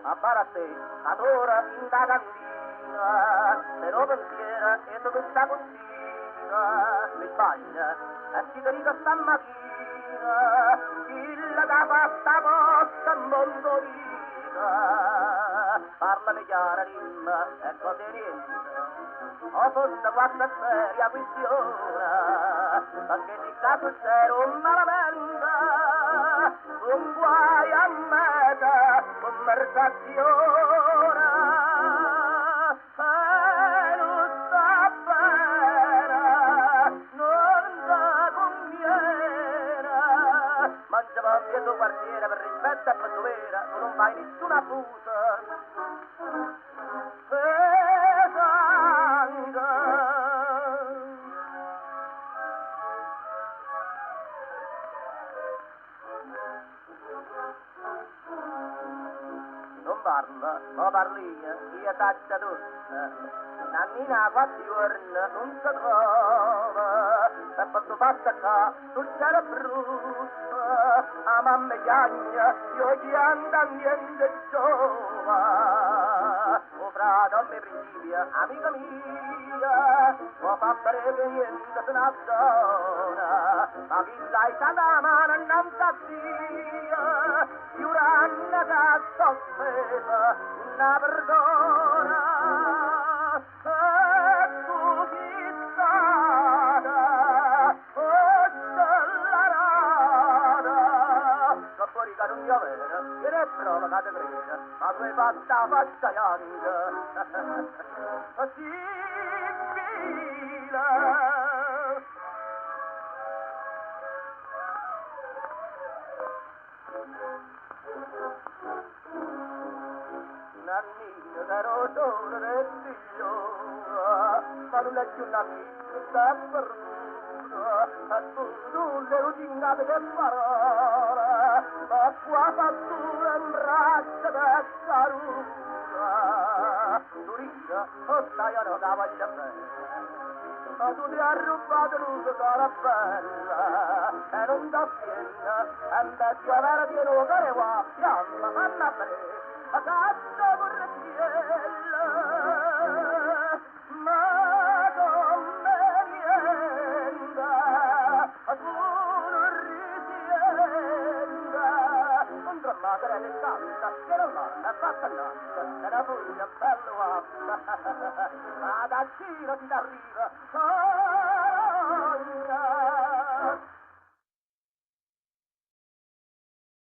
a barate, ad ora in da cantina, se lo pensiera e su questa cucina, mi sbaglia, e si dedica stamattina, chi la da fatta posta in mondolina, parlami chiara, dimma, e cose niente, o forse qualche seria questione, perché di caso c'era un malamente, un guai a meta, conversazione, e non sta bene, non da conviene, mangiava via tuo quartiere per rispetto e per dovere, tu non fai nessuna fusa, non parla, ma parlia, io taccia tutta. Nannina 4 giorni non si trova, e fatto passa qua sul cielo brutto, a mamma chiagna, io chi anda niente giova. O frate, mi principia, amica mia, può fare che niente se ne zona, ma chi l'hai stata mano non sa via, giurando che soffesa, una perdona, e tu chi stata, forse la rada, che fuori che non mi avere, che ne prova che te crede, ma tu hai fatta faccia bianca, simile. Nannina caro solo del figlio, ma non è più una figlia, sta perduta, e tu le rosinate che parola, ma qua fattura in braccia da caruta, tu riccia, o stai a una cavaglia bella, ma tu ti hai rubato l'uso cara bella, e non da piena, e invece avere pieno che qua, fiamma, manna bella, a cazzo vorretiella, ma come niente, a tu non risieda, non trammatere le canta, che non l'hanno fatta nata, e la pugna bella guappa, ma da Ciro ti arriva,